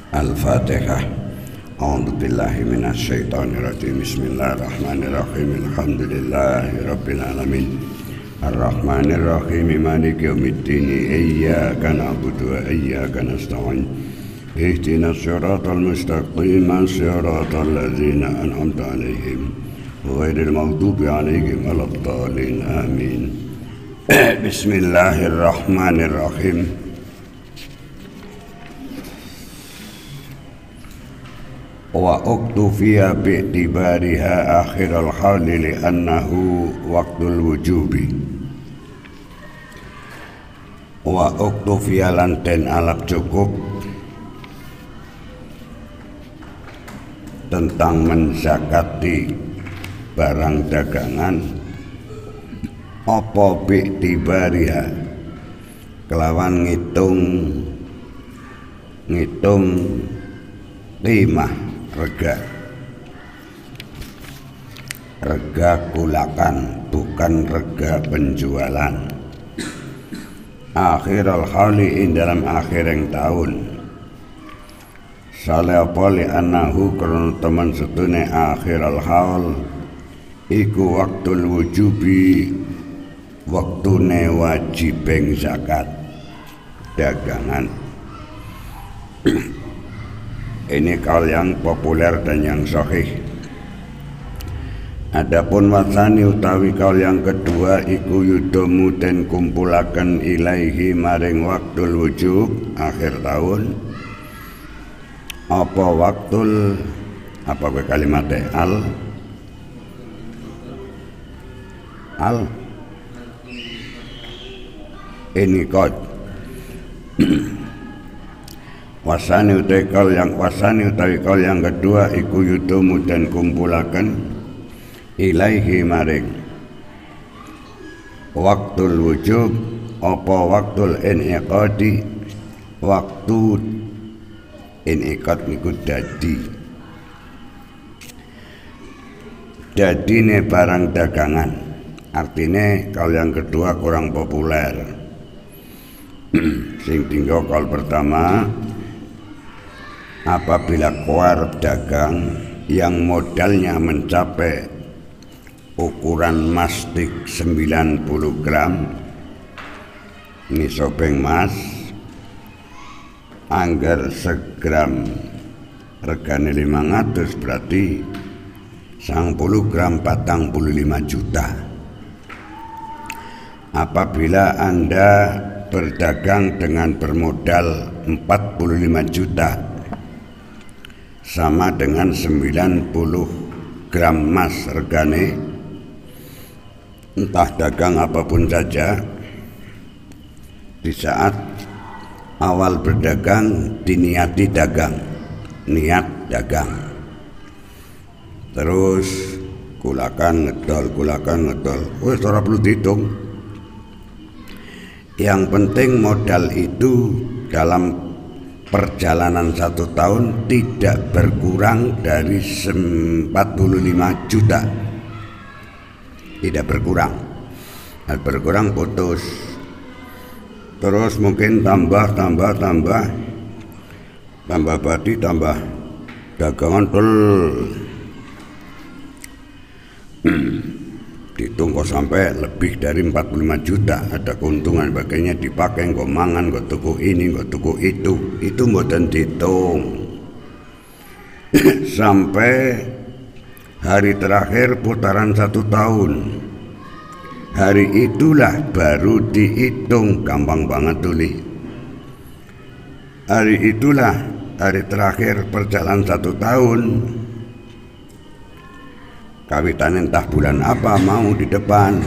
Al-Fatihah. A'udzu billahi minasyaitonir rajim. Bismillahirrahmanirrahim. Alhamdulillahirabbil alamin. Ar-Rahmanir Rahim. Maliki yaumiddin. Iyyaka na'budu wa iyyaka nasta'in. Ihdinas siratal mustaqim. Siratal ladzina an'amta 'alaihim ghairil maghdubi 'alaihim waladdallin. Amin. Bismillahirrahmanirrahim. Wa uktufiya bi'tibariha akhiral hali li'annahu waqtul wujubi. Wa uktufiya lan den alap cukup tentang menzakati barang dagangan apa bi'tibariha kelawan ngitung qimah rega kulakan, bukan rega penjualan. Akhirul hali ing dalam akhiring tahun. Salapa li annahu karena teman setune akhirul hal iku waktul wujubi, waktune wajibing zakat dagangan. Ini kaul yang populer dan yang sahih. Adapun wasani utawi kaul yang kedua iku yudomu den kumpulaken ilaihi maring waktul wujub akhir tahun. Apa waktul apa ke kalimatnya al ini kod wasani utawi kaul yang kedua iku yudomu dan kumpulaken ilaihi maring waktul wujub apa waktul iniqadi, waktu iniqad niku dadine barang dagangan. Artinya kaul yang kedua kurang populer. Sing tinggal kaul pertama, apabila koar dagang yang modalnya mencapai ukuran mastik 90 gram, ini sobeng mas, anggar segram regane 500, berarti 90 gram 45 juta. Apabila Anda berdagang dengan bermodal 45 juta sama dengan 90 gram emas regane, entah dagang apapun saja, di saat awal berdagang diniati dagang, niat dagang, terus kulakan ngedol, wes ora perlu dihitung. Yang penting modal itu dalam perjalanan 1 tahun tidak berkurang dari 45 juta, tidak berkurang. Berkurang putus, terus mungkin tambah badi, tambah dagangan dihitung kok sampai lebih dari 45 juta, ada keuntungan, bagainya dipakai kok mangan, kok tuku ini, kok tuku itu mboten dihitung. Sampai hari terakhir putaran 1 tahun, hari itulah baru dihitung. Gampang banget tuli. Hari itulah hari terakhir perjalanan 1 tahun. Kawitan entah bulan apa mau di depan.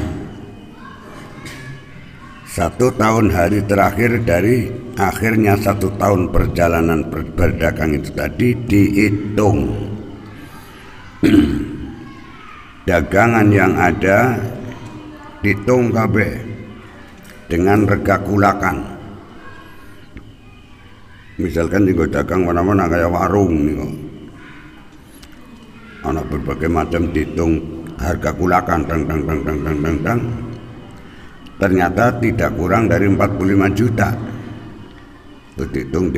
1 tahun hari terakhir dari akhirnya 1 tahun perjalanan berdagang itu tadi dihitung. Dagangan yang ada dihitung kabeh dengan rega kulakan. Misalkan nih dagang mana-mana kayak warung nih, ana berbagai macam dihitung harga kulakan dang. Ternyata tidak kurang dari 45 juta. Dihitung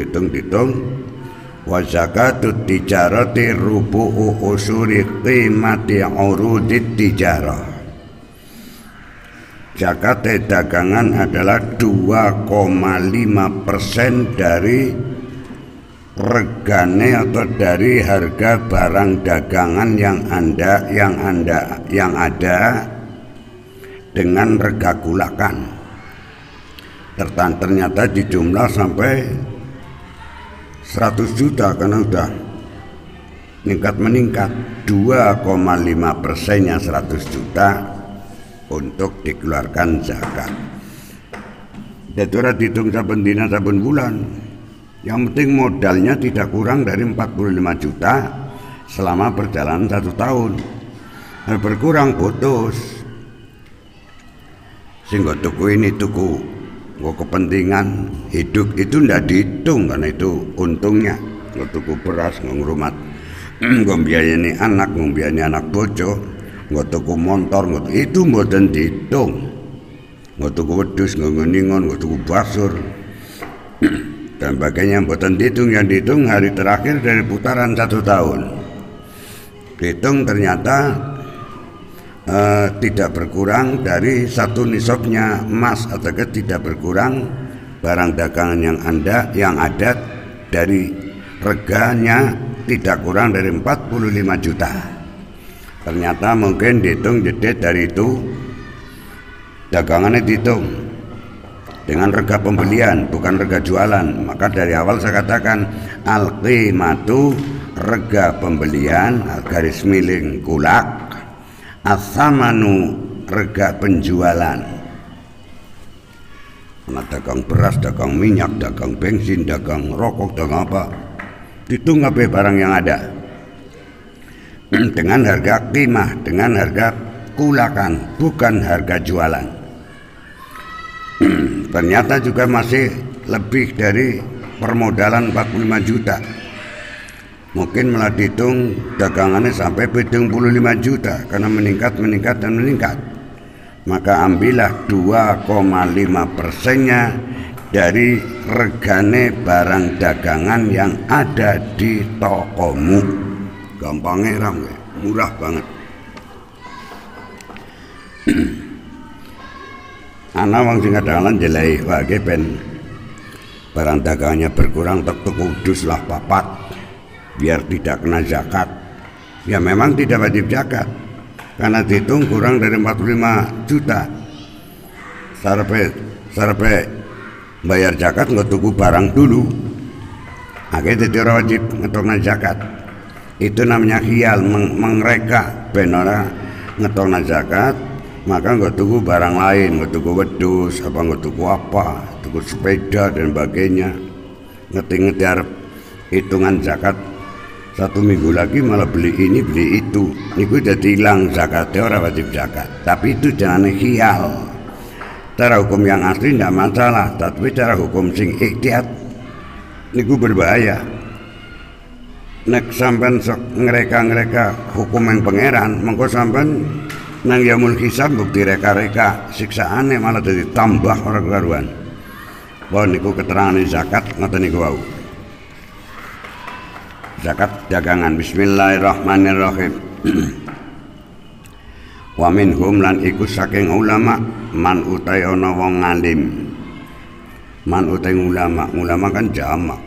wa zakatut tijarati rubu'u usuri qimati urudit tijarah. Zakat dagangan adalah 2,5% dari regane atau dari harga barang dagangan yang ada dengan rega kulakan. Ternyata dijumlah sampai 100 juta karena udah meningkat 2,5%-nya 100 juta untuk dikeluarkan zakat. Jadi ora dihitung saben dina saben bulan. Yang penting modalnya tidak kurang dari 45 juta selama perjalanan 1 tahun. Nah, berkurang putus. Sehingga tuku ini tuku kepentingan hidup itu ndak dihitung karena itu untungnya. Nggak tuku beras, ngrumat, ngombiayani anak, ngombiayani anak bojo, nggak tuku motor, itu mboten dihitung. Nggak tuku wedhus, ngongon-ngon, nggak tuku basur dan sebagainya mboten dihitung. Yang dihitung hari terakhir dari putaran 1 tahun. Dihitung ternyata tidak berkurang dari 1 nisabnya emas, atau tidak berkurang barang dagangan yang ada dari reganya tidak kurang dari 45 juta. Ternyata mungkin dihitung jadi dari itu dagangannya dihitung dengan rega pembelian bukan rega jualan. Maka dari awal saya katakan al-qimatu rega pembelian garis miring kulak, as-samanu rega penjualan. Nah, dagang beras, dagang minyak, dagang bensin, dagang rokok, dagang apa, dihitung apa barang yang ada dengan harga qimah, dengan harga kulakan, bukan harga jualan. Ternyata juga masih lebih dari permodalan 45 juta. Mungkin malah dihitung dagangannya sampai 75 juta karena meningkat. Maka ambillah 2,5%-nya dari regane barang dagangan yang ada di tokomu. Gampangnya ram, murah banget. Ana wong sing kadang jelai wae ben barang dagangannya berkurang tek kudus lah papat biar tidak kena zakat. Ya memang tidak wajib zakat karena dihitung kurang dari 45 juta. Sarpe bayar zakat nggak tuku barang dulu. Akhirnya tidak wajib ngetokna zakat. Itu namanya khiyal, mengreka benora ngetokna zakat. Maka nggak tuku barang lain, nggak tuku wedus, nggak tuku apa, tuku sepeda dan sebagainya. Ngerti harap hitungan zakat 1 minggu lagi malah beli ini beli itu. Niku jadi hilang zakatnya, orang wajib zakat. Tapi itu jangan khiyal. Cara hukum yang asli tidak masalah, tapi cara hukum sing ikhtiat niku berbahaya. Nek sampean sok ngereka hukum yang pangeran, mengko sampean nang yaumul hisab bukti reka-reka siksaane malah jadi tambah orang karuan. Bahwa niku keterangan zakat ngoten niku wau. Zakat dagangan. Bismillahirrahmanirrahim. Wa minhum lan iku saking ulama man utai ana wong alim. Man utai ulama kan jamak.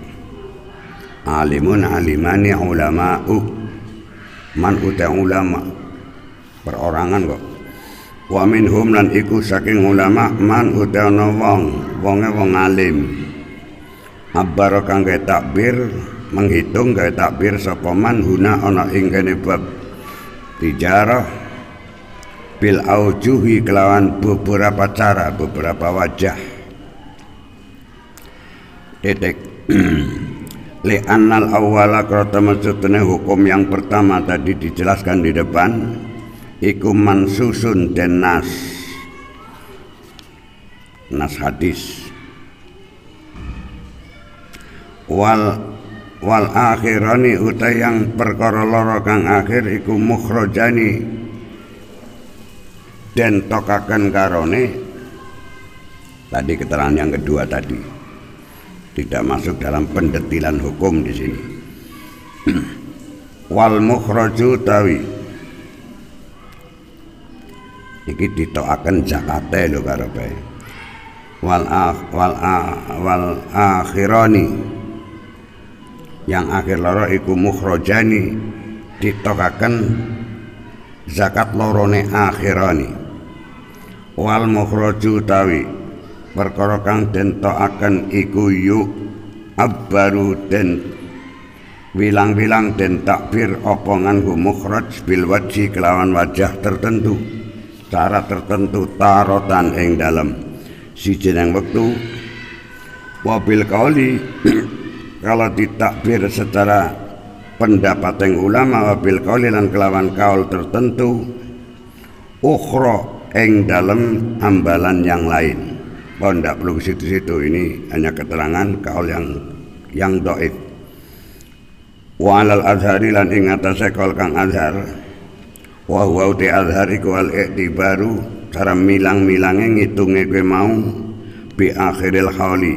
Alimun alimani ulama'u. Man utai ulama perorangan kok. Wa minhum lan iku saking ulama man utai ana wonge wong alim. Abar kang takbir menghitung gawe takbir sapa man huna ana ing kene bab tijarah bil aujuhi kelawan beberapa cara, beberapa wajah. Titik. Li annal awwala krata maksudnya hukum yang pertama tadi dijelaskan di depan iku mansusun den nas hadis. Wal akhirani utai yang perkara loro kang akhir iku mukhrajani den tokaken karone. Tadi keterangan yang kedua tadi tidak masuk dalam pendetilan hukum di sini. Wal mukhraju tawi iki ditokaken zakate lho karepe. Wal akhirani yang akhir loro iku mukhrajani ditokaken zakat lorone akhirani. Wal mukhraju tawi perkara kang den tokaken iku yu abbaru den wilang-wilang den takbir apa nganggo mukhraj bil wajhi kelawan wajah tertentu, cara tertentu tarotan ing dalem siji nang wektu. Wabil kauli kalau ditakbir secara pendapat yang ulama, wabil kauli lan kelawan kaul tertentu, ukhra ing dalem ambalan yang lain. Oh, tidak perlu ke situ-situ, ini hanya keterangan kaul yang dhaif. Wa alal azhari lan ing atase kaul kang azhar, wa huwa uti azhar iku al i'tibaru cara milang-milange ngitunge kowe mau bi akhiril hauli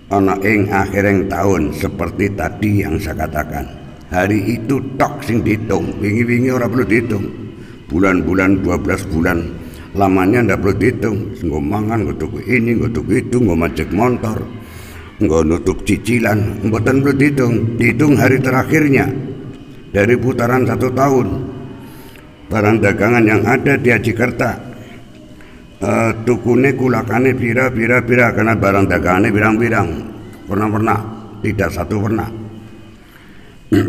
ana ing akhiring tahun seperti tadi yang saya katakan. Hari itu tok sing dihitung, wingi-wingi ora perlu dihitung. Bulan-bulan 12 bulan lamanya ndak perlu dihitung. Nggo mangan, nggo tuku ini, nggo tuku itu, nggo majek motor, nggo nutup cicilan, mboten perlu dihitung. Dihitung hari terakhirnya dari putaran 1 tahun. Barang dagangan yang ada di Ajikerta tukune kulakane pira karena barang dagangannya pirang-pirang, pernah tidak satu pernah.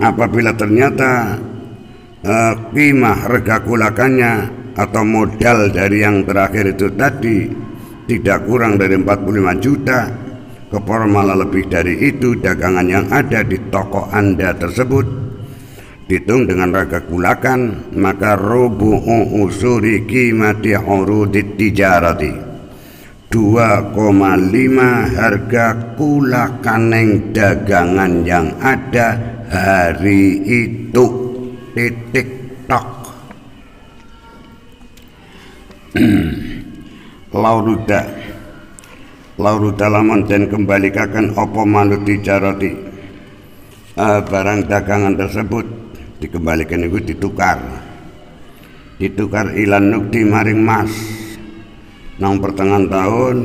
Apabila ternyata qimah harga kulakannya atau modal dari yang terakhir itu tadi tidak kurang dari 45 juta, kepala malah lebih dari itu dagangan yang ada di toko Anda tersebut dihitung dengan harga kulakan, maka rubu'u usuri qimati urudit tijarati 2,5 harga kulakaneng dagangan yang ada hari itu. Titik tok. Lauruda lamun den kembalikaken apa manut tijarati barang dagangan tersebut dikembalikan itu ditukar ilan nukti maring mas nang pertengahan tahun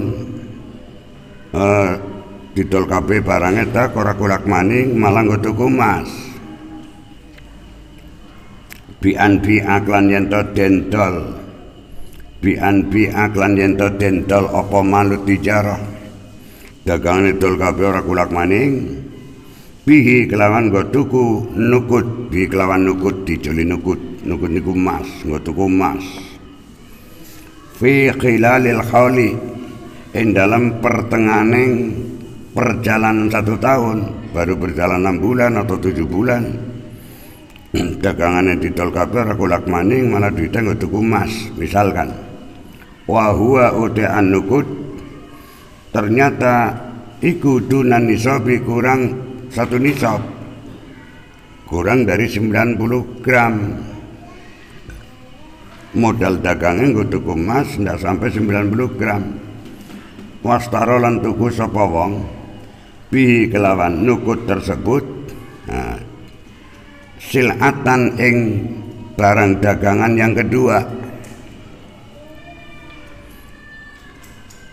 didol kabeh barangnya tak ora kulak maning malah nggo tuku mas bi'an aklan yento dendol apa malut dijarah dagangan didol kabeh ora kulak maning bihi kelawan nggo tuku nukut, bihi kelawan nukut dijoli nukut niku emas, nggo tuku emas. Fi khilalil hauli ing dalam pertengahaning perjalanan 1 tahun, baru berjalan 6 bulan atau 7 bulan. Dagangannya didol kabeh ora kulak maning malah duitnya nggo tuku emas, misalkan. Wa huwa utean nukut ternyata iku dunan nisabi kurang 1 nisab, kurang dari 90 gram. Modal dagangnya nggo tuku emas ndak sampai 90 gram. Wastaro lan tuku sapa wong bi kelawan nukut tersebut silatan ing barang dagangan yang kedua.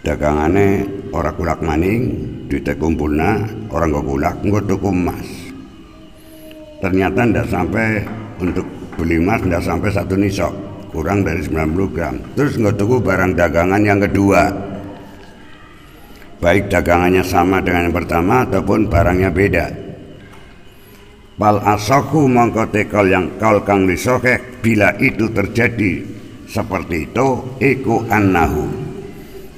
Dagangane ora kulak maning, duitnya kumpulna orang nggo kulak, nggo tuku emas. Ternyata ndak sampai untuk beli emas ndak sampai 1 nisab, kurang dari 90 gram. Terus nggo tuku barang dagangan yang kedua. Baik dagangannya sama dengan yang pertama ataupun barangnya beda. Pal asaku mongko tekol yang kal kang lisokek bila itu terjadi seperti itu iku annahu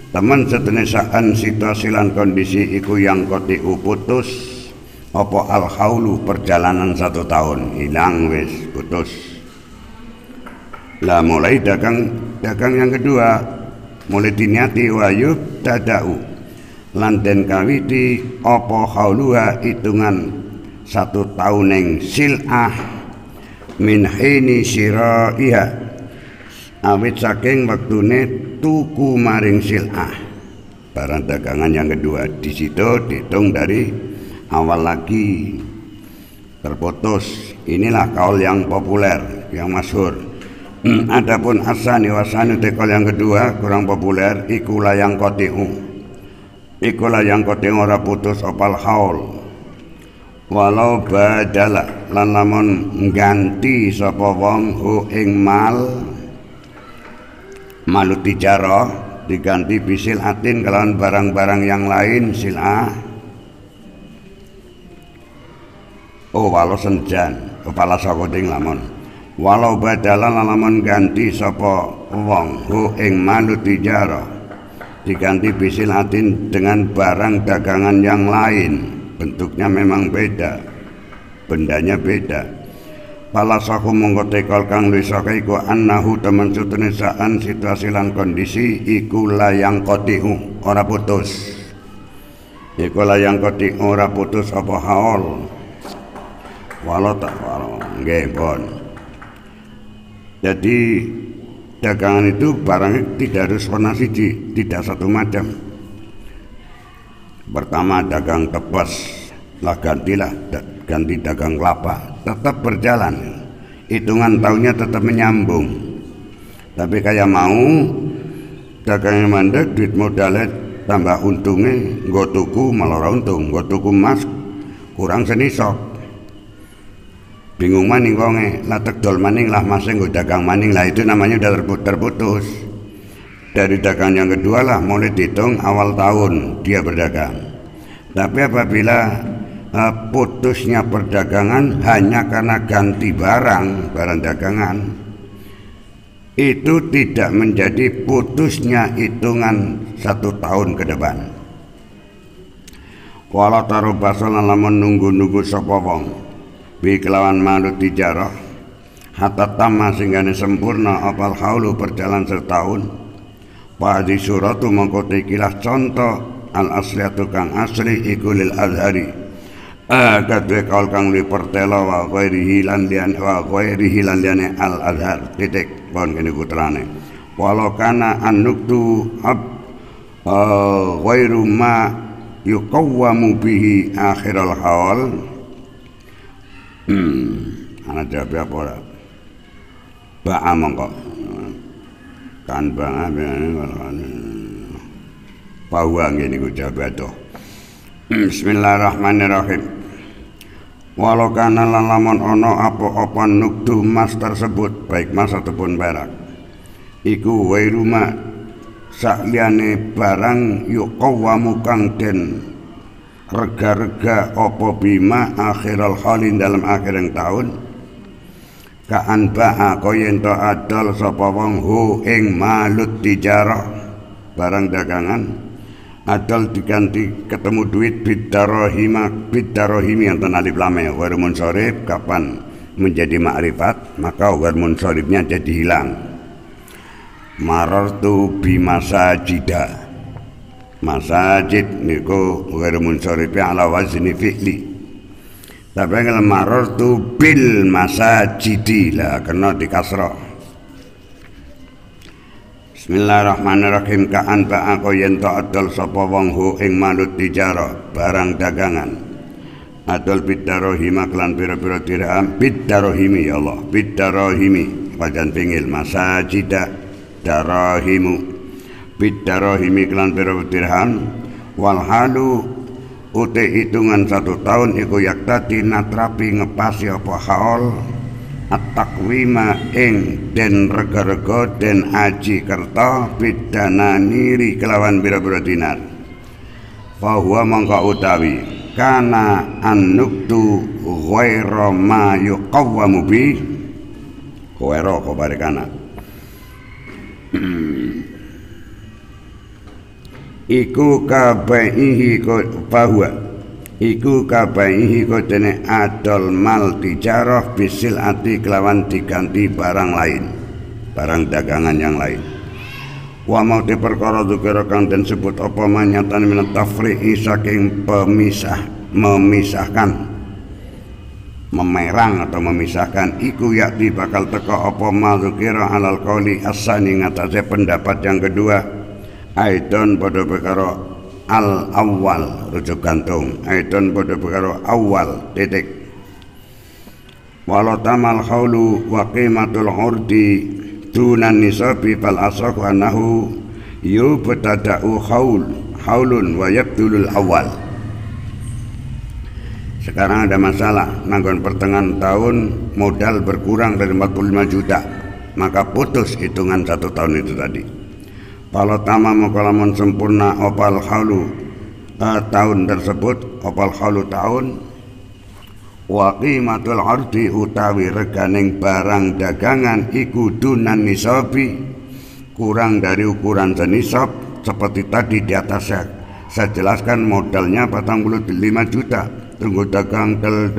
teman setenisaan situasi lan kondisi iku yang koti putus apa al haulu perjalanan 1 tahun hilang wis putus lah mulai dagang yang kedua mulai diniati wayub tadau lan den kawiti apa hauluha hitungan 1 tahun yang sil'ah min hini syira'iha awit saking waktune tuku maring sil'ah barang dagangan yang kedua. Di situ dihitung dari awal lagi terputus. Inilah kaul yang populer, yang masyhur. Adapun asani wasani kaul yang kedua kurang populer, iku layang kotiu. Iku layang kotiu ora putus opal haul. Walau badala lan lamun ganti sapa wong hu ing malut tijarah diganti bisil atin kelawan barang-barang yang lain sil'ah. Walau senjan kepala sakoting lamun walau badala lan lamun ganti sapa wong hu ing malut tijarah diganti bisil atin dengan barang dagangan yang lain. Bentuknya memang beda, bendanya beda. Pala saku mongko tekol kang wisaka iku annahu temen sutune saan situasi lan kondisi iku layang kotiu ora putus. Iku layang kotiu ora putus apa haul. Walau tak walau nggih pun. Jadi dagangan itu barangnya tidak harus warna siji, tidak satu macam. Pertama dagang tebas lah ganti dagang kelapa, tetap berjalan, hitungan tahunnya tetap menyambung. Tapi kayak mau dagangnya mandek, duit modalnya tambah untungnya, nggo tuku malah untung, nggo tuku emas kurang senisok. Bingung maning wonge, lah tegdol maning lah masing nggo dagang maning lah, itu namanya udah terputus. Dari dagang yang kedua lah mulai dihitung awal tahun dia berdagang. Tapi apabila putusnya perdagangan hanya karena ganti barang dagangan, itu tidak menjadi putusnya hitungan 1 tahun ke depan. Walau taruh basolan lamun nunggu-nunggu sapa wong bi kelawan malut tijarah hatta tamma singgane sempurna apal haulu perjalanan setahun. Padi suratu mengkote kilah contoh al asliyatu kang asli iku lil azhari kadwe kaul kang li pertelo wa ghairihi lan liane al azhar titik pon kene putrane walau kana annuktu ghairu ma yuqawwamu bihi akhiral haul. Ana jawab apa ora ba'a mongko kan banget bahwa ngene ku jabatuh. Bismillahirrahmanirrahim. Walau kana lan lamun ana apa-apa nuktu mas tersebut baik mas ataupun perak iku wairuma sakliyane barang yuqawwamu kang den rega-rega apa bima akhiral halin dalam akhiring tahun kaan ba'a koyen to adol sapa wong hu ing malut tijarah barang dagangan adol diganti ketemu duit bidarohimi yang alif lam ya warmun sorib kapan menjadi makrifat maka warmun soribnya jadi hilang. Marartu bimasajida masajid niku warmun soribnya ala wazni fi'li. Tapi kalau marartu bil masajidi lah kena di kasrah. Bismillahirrahmanirrahim ka'an ba'a koyen to adol sapa wong hu ing malut tijarah barang dagangan adol bidarohima klan pira-pira dirham bidarohimi ya Allah bidarohimi wajan pingil masajida darahimu bidarohimi klan pira-pira dirham walhalu ute hitungan 1 tahun iku yaktati natrapi ngepasi apa haul at-taqwima ing den rega-rega den aji kerta bidana niri kelawan bira-bira dinar fahuwa mangka utawi kana an-nuktu ghaira ma yuqawwamu bi ghaira kabarikana iku kabaihi fahuwa iku kabaihi kodene adol mal tijarah bisil ati kelawan diganti barang lain barang dagangan yang lain wa mau diperkara dzikra kang den sebut apa manyatan min tafri'i saking memisahkan memerang atau memisahkan iku yakti bakal teka apa ma dzikra alal qauli asani ngatasé pendapat yang kedua aidon padha perkara al awal rujuk gantung aidon pada perkara awal titik walau tamal haulu wa qimatul urdi dunan nisabi fal asahu annahu yubtada'u haulun wa yabdulul awal. Sekarang ada masalah, nanggon pertengahan tahun modal berkurang dari 45 juta, maka putus hitungan 1 tahun itu tadi. Kalau tamam kalamun sempurna opal haulu tahun tersebut, opal haulu tahun, wa qimatul ardi utawi reganing barang dagangan iku dunan nisabi, kurang dari ukuran senisab. Seperti tadi di atas saya jelaskan modalnya 45 juta, tunggu dagang del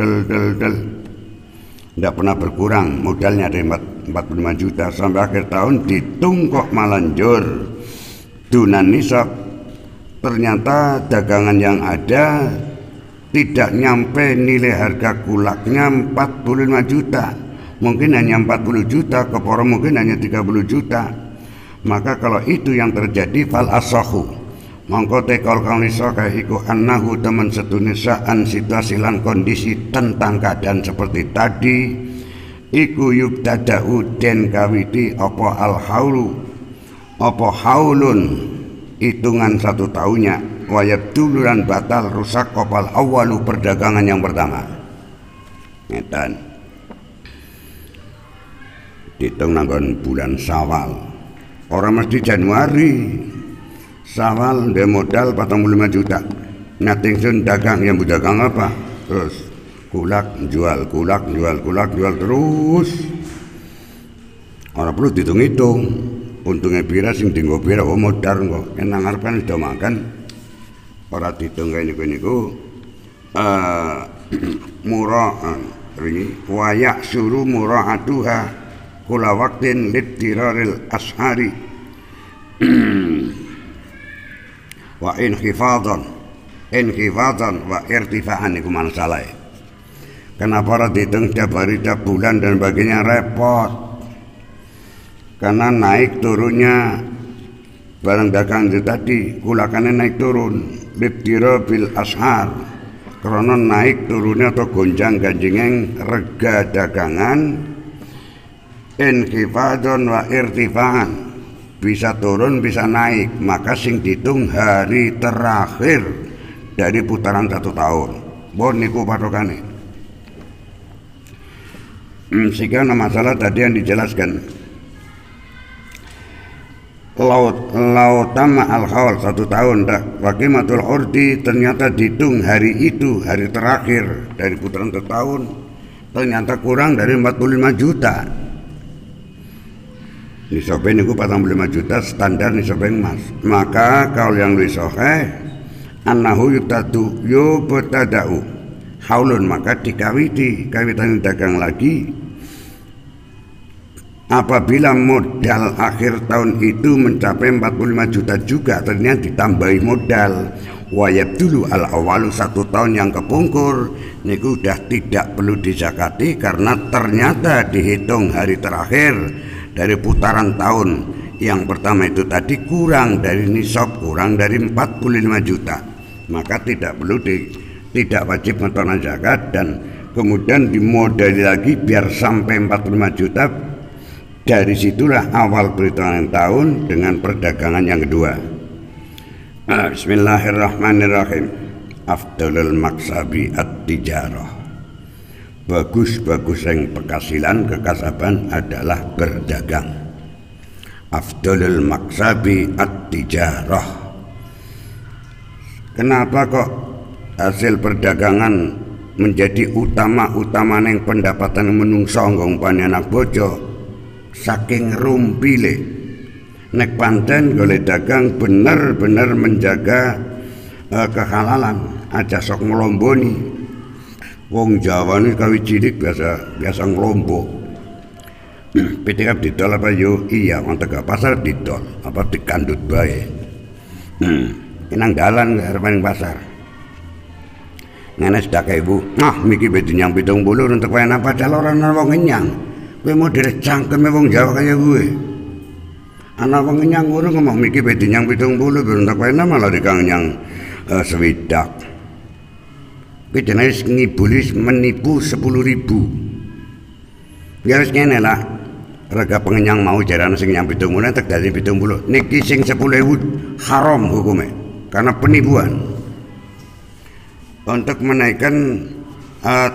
tidak pernah berkurang modalnya dari 45 juta sampai akhir tahun ditungkok malanjur dunan nisab. Ternyata dagangan yang ada tidak nyampe nilai harga kulaknya 45 juta, mungkin hanya 40 juta, keporo mungkin hanya 30 juta. Maka kalau itu yang terjadi fal asahu, mongko tekol kang iso kae iku annahu temen setune saan situasi lan kondisi tentang keadaan seperti tadi iku yubtada'u den kawiti apa al haulu apa haulun hitungan 1 tahunnya wayab duluran batal rusak opal awalu perdagangan yang pertama. Ngetan dihitung nanggon bulan Syawal, orang mesti Januari. Syawal dia modal 45 juta, natingsun dagang, yang berdagang apa? Terus kulak jual terus. Orang perlu dihitung-hitung untungnya pira sing dinggo pira, oh modal kok enang arepan sudah makan. Ora dihitung kaya niku murah wayak suruh mura'atuha kula waktin littiraril ashari wa inkhifadhan wa irtifa'an niku masalah. Kenapa ora dihitung tiap hari, tiap bulan dan baginya repot? Karena naik turunnya barang dagang itu tadi, kulakannya naik turun littiraril bil ashar, karena naik turunnya atau gonjang ganjingeng rega dagangan. Inkhifadhan wa irtifa'an, bisa turun bisa naik, maka sing dihitung hari terakhir dari putaran 1 tahun. Bon niku patokane. Sekian masalah tadi yang dijelaskan. Lautama al-haul 1 tahun tak waqimatul urdi, ternyata dihitung hari itu hari terakhir dari putaran 1 tahun, ternyata kurang dari 45 juta. Nisabnya niku 45 juta standar nisabnya emas. Maka kalau yang lebih sahih annahu yubtada'u haulun, maka dikawiti kawitan dagang lagi apabila modal akhir tahun itu mencapai 45 juta juga, ternyata ditambahi modal wayab dulu al awalu 1 tahun yang kepungkur niku udah tidak perlu dizakati, karena ternyata dihitung hari terakhir dari putaran tahun yang pertama itu tadi kurang dari nisab, kurang dari 45 juta, maka tidak perlu tidak wajib mengenakan zakat, dan kemudian dimodali lagi biar sampai 45 juta. Dari situlah awal perhitungan tahun dengan perdagangan yang kedua. Bismillahirrahmanirrahim. Afdalul maksabi at-tijarah, bagus-bagus yang penghasilan kekasaban adalah berdagang. Afdalul maksabi at-tijarah. Kenapa kok hasil perdagangan menjadi utama yang pendapatan menungso umpamane anak bojo? Saking rumpile nek panten golek dagang bener-bener menjaga kehalalan, aja sok ngelomboni. Wong Jawa ini kawit cilik biasa ngelombok. Pitikap didol apa yo? Iya, wong Tegal pasar didol apa dikandut bae. Inang dalan harapan pasar. Nenek sedak ibu, miki bedunyang 70 untuk wae apa daloran wong ngenyang. Kowe mau direcangkem wong Jawa kaya gue. Ana wong ngenyang ngono ngomong miki bedunyang 70 untuk wae malah dikanyang swidak. Jenis ngibulis menipu 10.000. Ya wis ngene lah. Rega pengenyang mau jarane sing nyampe 70 tek dadi 70. Niki sing 10.000 haram hukumnya karena penipuan. Untuk menaikkan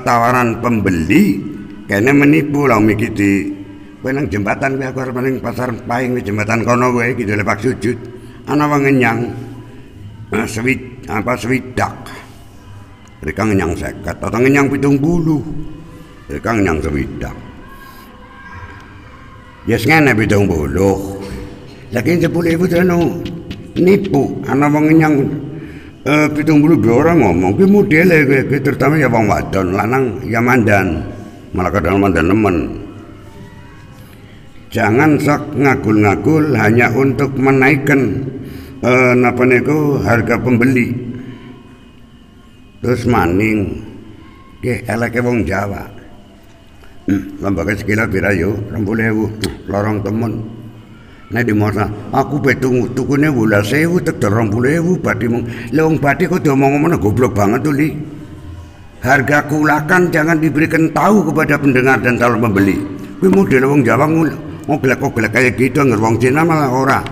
tawaran pembeli kayaknya menipu lah miki di nang jembatan kuwi aku arep ning pasar Paing di jembatan kono kuwi iki Lepak Sujud ana wong ngenyang swidak. Mereka ngenyang 50 atau ngenyang 70. Mereka ngenyang swidak. Ya ngene 70. Lagi 10.000 terus nipu ana wong ngenyang 70 orang ngomong kuwi modele kuwi terutama ya wong wadon lanang ya mandan malah kadang mandan nemen. Jangan sok ngagul-ngagul hanya untuk menaikkan napa niku harga pembeli. Terus maning nggih eleke wong Jawa. Lembaga sekilo pira yo 20.000 lorong temen. Nek di masa aku betung tukune 12.000 tek 20.000 badi mung wong badi kok diomong ngono goblok banget tuh li. Harga kulakan jangan diberikan tahu kepada pendengar dan calon pembeli. Kuwi model wong Jawa ngoglek-ngoglek kayak gitu nggak wong Cina malah ora.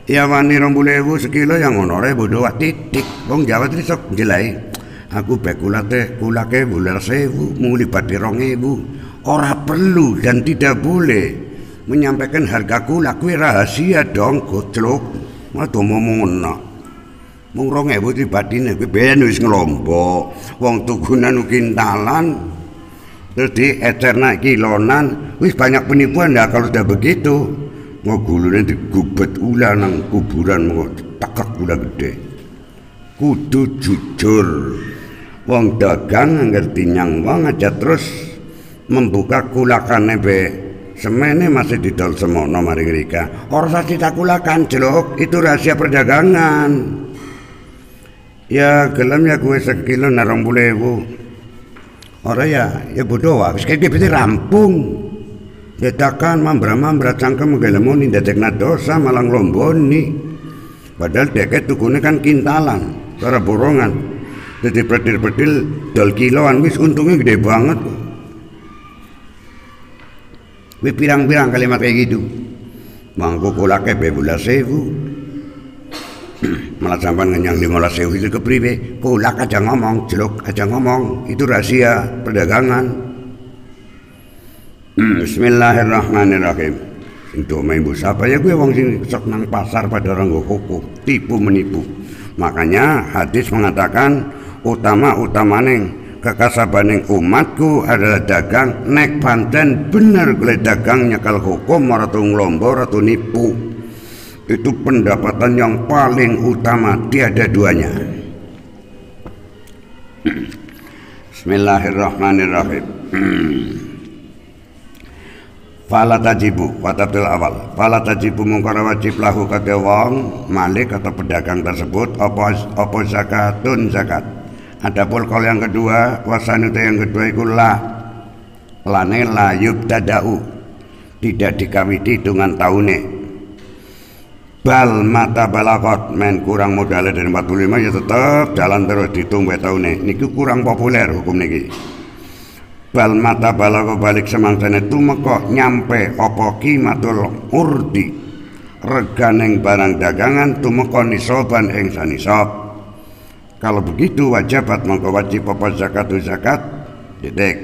Ya wani 20.000 sekilo yang ngono ae bodoh titik. Wong Jawa iki sok jelai. Aku bek kulake 12.000 mung libati 2.000. Ora perlu dan tidak boleh menyampaikan harga kula kuwi rahasia dong goblok. Aduh momono. Mung 2.000 dibadine kuwi ben wis ngelompok. Wong tukunan kintalan terus diecerna kilonan wis banyak penipuan ya kalau sudah begitu. Ngogulune digubet ulah nang kuburan mau tekek ulah gede. Kudu jujur. Wong dagang ngerti nyang wong aja terus membuka kulakane be semene masih didol semono mari ngrika. Ora usah ditakulakan jeluk, itu rahasia perdagangan. Ya gelem ya gue sekilo na 20.000. Ora ya bodoh wis kaya gitu rampung. Dadakan mambra-mambra cangkem gelemoni ndadekna dosa malah nglomboni. Padahal deket tukune kan kintalan, cara borongan. Jadi predil-predil dol kiloan wis untungnya gede banget. Wih pirang-pirang kalimat kayak gitu. Mangku kulake 12.000. Malah sampai ngenyang 15.000 itu kepriwe. Kulak aja ngomong, jeluk aja ngomong. Itu rahasia perdagangan. Bismillahirrahmanirrahim. Sing do main siapa ya gue wong sing sok nang pasar pada orang koko, tipu menipu. Makanya hadis mengatakan utama-utamaning kekasabaning umatku adalah dagang nek pancen bener kule dagang nyakal hukum ratu nglombo ratu nipu. Itu pendapatan yang paling utama, tiada duanya. Bismillahirrahmanirrahim. Fala tajibu watabil awal. Fala tajibu mungkara wajib lahu kate wong malik atau pedagang tersebut apa zakatun zakat. Adapun kalau yang kedua wasanute yang kedua iku lane la yubtada'u tidak dikawiti hitungan tahune. Bal mata balakot men kurang modalnya dari 45 ya tetap jalan terus dihitung tahune. Niki kurang populer hukum niki. Bal mata balago balik semangsane tumeka nyampe apa kimatul urdi reganeng barang dagangan tumeka nisoban ing sanisab. Kalau begitu wajibat mongko wajib apa zakat dedek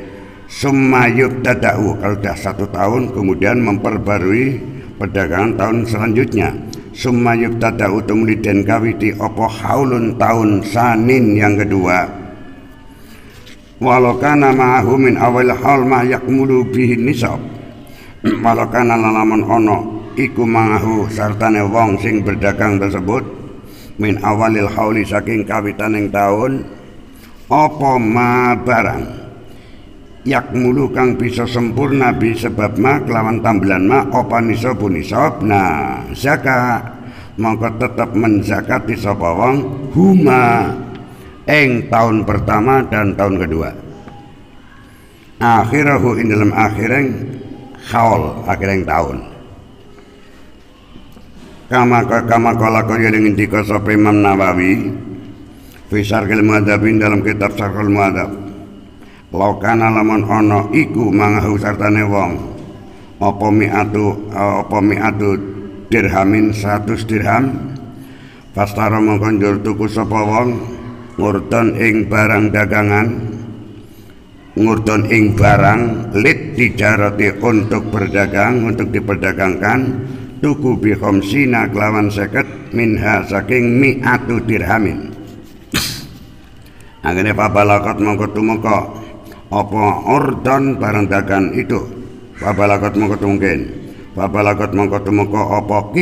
summa yubtada'u kalau sudah 1 tahun kemudian memperbarui perdagangan tahun selanjutnya. Summa yubtada'u tumliden kawiti apa haulun tahun sanin yang kedua. Walau kana ma'ahu min awal hal ma yakmulu bihi nisab. Walau kana lalaman ono iku ma'ahu sartane wong sing berdagang tersebut min awalil hauli saking kawitaning taun apa ma barang yakmulu kang bisa sempurna bi sebab ma kelawan tambelan ma apa nisabun nisab. Nah zakat mongko tetap menzakati sapa wong huma ing tahun pertama dan tahun kedua. Akhirahu ing dalam akhireng haul akhireng tahun. Kama kala kaya ngendika sapa Imam Nawawi fi Syarhul Muhadzab dalam kitab Syarhul Muhadzab. Lokana lamun ana iku mangahu sartane wong apa mi'atu dirhamin 100 dirham pastara mongko njur tuku sapa wong ngurton ing barang dagangan ngurton ing barang lit tijarati untuk berdagang untuk diperdagangkan tuku bi khamsina kelawan 50 minha saking mi'atu dirhamin akhirnya pabalakot mongko tumeka apa ordon barang dagang itu pabalakot mongko tumeka apa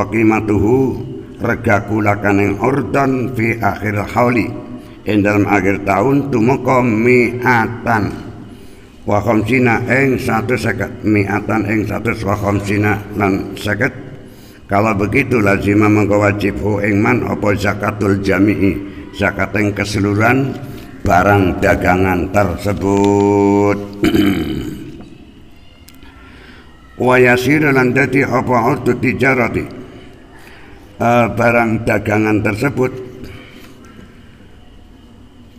qimatuhu regaku lakaning ordon fi akhir hauli ing dalam akhir tahun tumeka mi'atan wa khamsina ing 150 mi'atan ing 100 wa khamsina lan 50 kalau begitu lazima mengko wajib ing man apa zakatul jami'i zakat ing keseluruhan barang dagangan tersebut. Wa yasir lan dadi apa urdu tijarati barang dagangan tersebut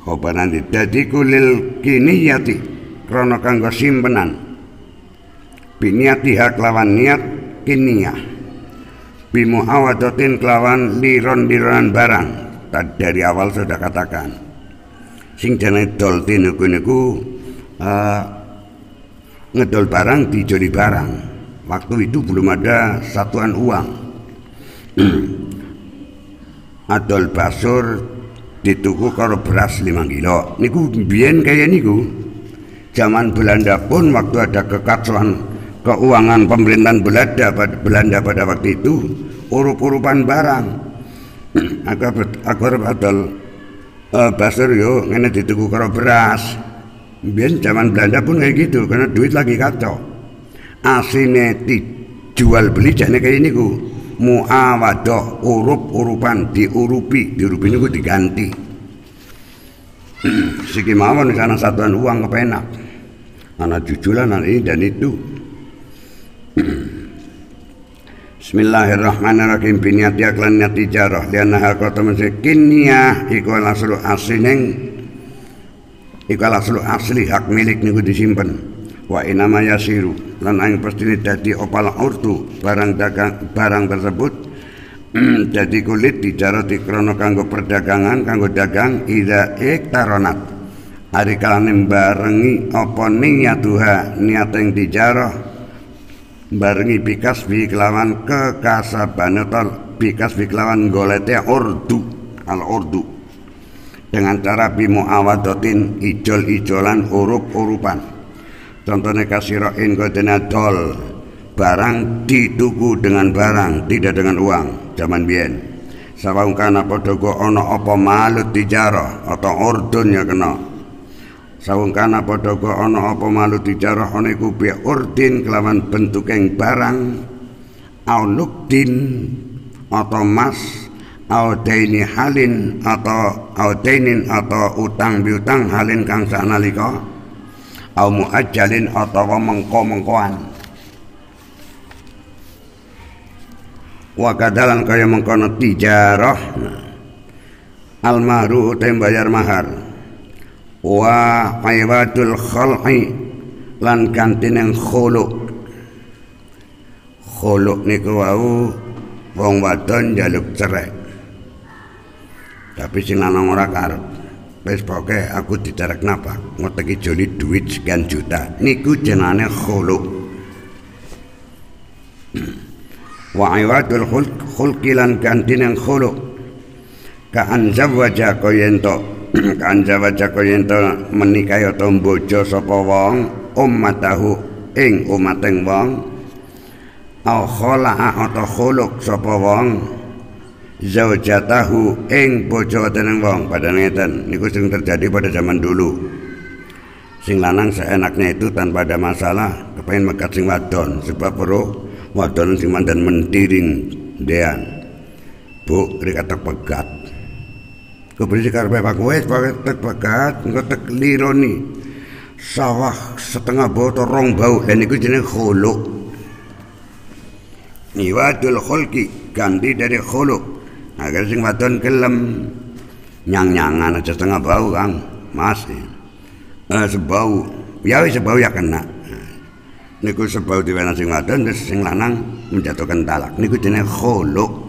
khobaran dadi kulil kiniyati krana kanggo simpenan biniati kelawan niat kiniyah bimuawadatin kelawan liron-lironan barang dari awal sudah katakan sing jane dol niku ngedol barang dijoli barang waktu itu belum ada satuan uang adol basur dituku karo beras 5 kilo niku biyen kaya niku zaman Belanda pun waktu ada kekacauan keuangan pemerintahan Belanda pada waktu itu urup-urupan barang agar adol basur yo ngene dituku karo beras. Biyen zaman Belanda pun kayak gitu karena duit lagi kacau. Asine dijual beli jane kayak niku. Muawadah urup-urupan diurupi niku diganti. Siki mawon sana satuan uang kepenak. Ana jujulan ana ini dan itu. Bismillahirrahmanirrahim biniati aklan niat tijarah lianna hakota mensekinnya iku aslu asli hak milik niku disimpen wa inama yasiru lan ang pastine dadi opal urtu barang tersebut dadi kulit tijarah dikrono kanggo perdagangan kanggo dagang ida iktaronat hari kalane barengi apa niyatuha niat yang tijarah barengi bikas bi kelawan kekasabanatol bikas bi kelawan golete urdu dengan cara bimuawadatin ijol-ijolan urup-urupan contohnya kasiroin kodena dol barang dituku dengan barang tidak dengan uang zaman biyen sawang kana padha ana apa malut tijarah atau urdunnya kena sawung kana padha ana apa malu dijarah ana iku bi urdin kelawan bentuking barang au nukdin atau mas au daini halin atau au dainin atau utang piutang halin kang sanalika au muajjalin atau mengko-mengkoan wa kadalan kaya mengkono tijarah almaru bayar mahar wa iwadul khal'i lan kantineng khuluk niku wau wong wadon njaluk cerai tapi sing lanang ora karep wis pokoke aku diderek napa ngoteki joli duit sekian juta niku jenenge khuluk wa iwadul khulqi lan kantineng khuluk ka anzawaja koyento kanca waca koyento menikahi atau bojo sapa wong ummatahu ing umateng wong au khala'a atau khuluk sapa wong zaujatahu ing bojo teneng wong pada ngeten niku sing terjadi pada zaman dulu sing lanang seenaknya itu tanpa ada masalah kepengin mekat sing wadon sebab perlu wadon sing mandan mentiring dean bu rika pegat keberisi karpe pak wes pakai pegat ngotek lironi sawah setengah botol rong bau dan itu jenis khuluk niwadul khulki ganti dari khuluk agar sing wadon gelem nyang-nyangan aja setengah bau kang mas sebau ya sebau ya kena niku sebau diwenehi sing wadon terus sing lanang menjatuhkan talak niku jenenge khuluk.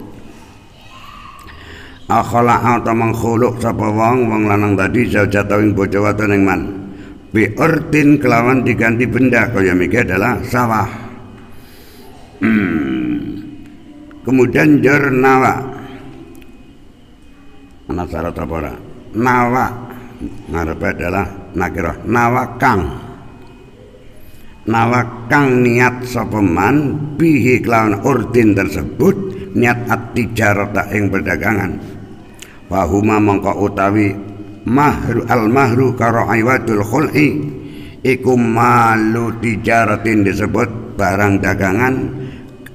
Akhala atau mengkhuluk sapa wong lanang tadi zaujata ing bojo wadon ing man bi urtin kelawan diganti benda kaya miki adalah sawah. Kemudian jur nawa ana syarat apa ora? Nawa ngarepe adalah nakirah nawa kang niat sapa man bihi kelawan urdin tersebut niat at-tijarata ing perdagangan wahuma mongko utawi mahru karo aywadul khul'i iku malu tijaratin disebut barang dagangan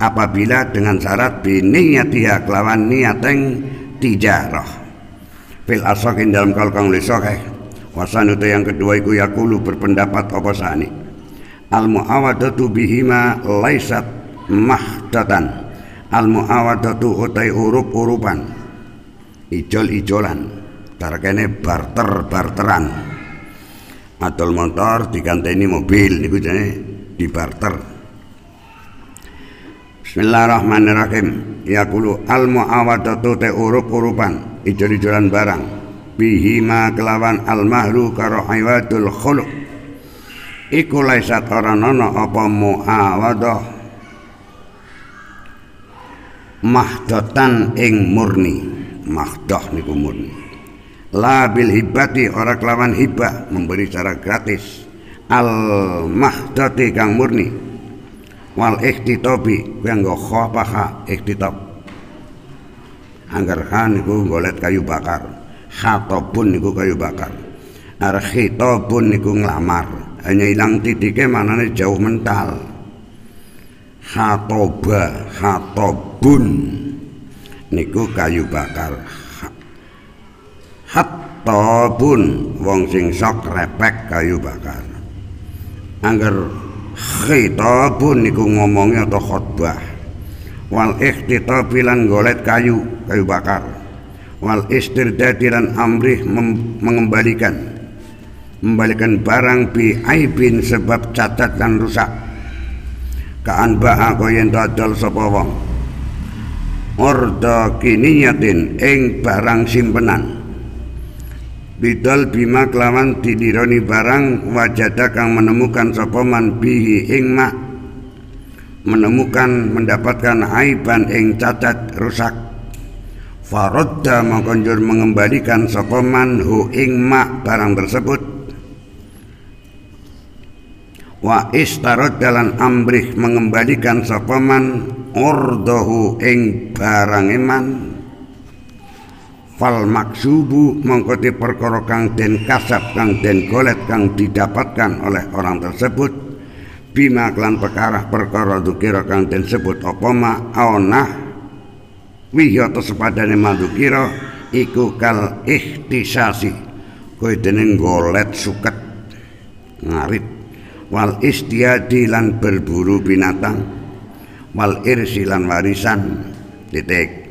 apabila dengan syarat biniyatiha kelawan niateng tijarah fil asakin dalam kalkang lisokeh wasan itu yang kedua iku yakulu berpendapat apa sani al muawadatu bihima laisat mahdatan al muawadatu utai urup-urupan ijol-ijolan tarakene barter-barteran adol motor diganteni mobil niku jenenge dibarter. Bismillahirrahmanirrahim. Yaqulu al muawadatu te urup-urupan ijol-ijolan barang bihima kelawan al mahru karo aywadul khuluq iku laisat ora ana apa muawadah mahdatan ing murni mahdah niku murni la bil hibati ora kelawan hibah memberi secara gratis al mahdati kang murni wal ikhtitabi kanggo khapaha ikhtitab anggar khan niku golet kayu bakar khatabun niku kayu bakar arkhitabun niku nglamar hanya ilang titike manane jauh mental khatabun niku kayu bakar hattabun wong sing sok repek kayu bakar anggar khitabun niku ngomongnya atau khutbah wal ikhtitabi lan golet kayu bakar wal istirdadi lan amrih mengembalikan barang bi aibin sebab cacat dan rusak kaan ba'a koyen dodol sapa wong orda kiniyatin ing barang simpenan bidol bima kelawan didironi barang wajada kang menemukan sopoman bihi ing mak mendapatkan aiban ing cacat rusak farodda mengkonjur mengembalikan sopoman hu ing mak barang tersebut wa istarod dalan amrih mengembalikan sopoman ordohu ing barang iman fal maksubu mengkoti perkara kang den kasab kang den golet kang didapatkan oleh orang tersebut bima klan perkara dukira kang den sebut apa ma aunah wiyata sepadane madukira iku kal ikhtisasi kowe dene golet suket ngarit wal istiadi lan berburu binatang wal irsi lan warisan titik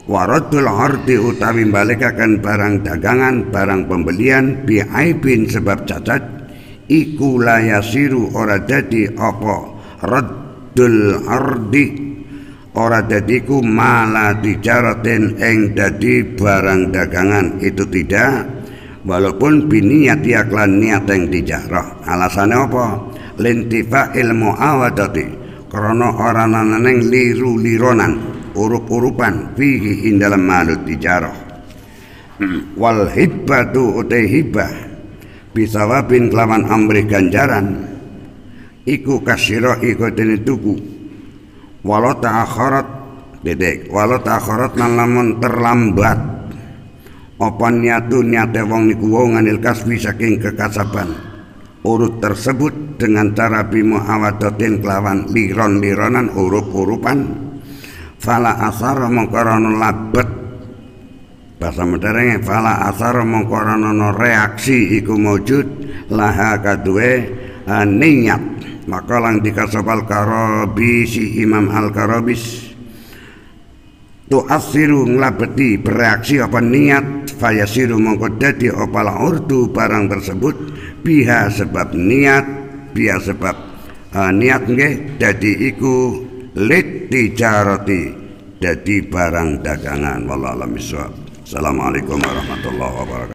waradul ardi utawi balikaken barang dagangan barang pembelian bi aibin sebab cacat iku layasiru ora dadi apa raddul ardi ora dadiku mala tijaratin ing dadi barang dagangan itu tidak walaupun biniyati aklan niat yang tijarah alasannya apa lintifa ilmu awadati karena orang naneng liru-lironan urup-urupan fihi ing dalam malut tijarah wal hibbatu utai hibah bisawabin kelawan amrih ganjaran iku kasyirah iku dene tuku walau ta'akharat lan lamun terlambat apa niate wong niku wong anil kasbi saking kekasaban urut tersebut dengan cara bimuawadatin kelawan liron-lironan urup-urupan fala asar mengkorono labet bahasa modernnya fala asar mengkorono reaksi iku mawjud laha kadue niat maka lang dikasabal karabisi Imam Al-Karabis tu asiru nglabeti bereaksi apa niat fayasiru mongko dadi opal urdu barang tersebut biha sebab niat niat nggih dadi iku lit tijarati dadi barang dagangan. Wallahu a'lam bishawab. Assalamualaikum warahmatullahi wabarakatuh.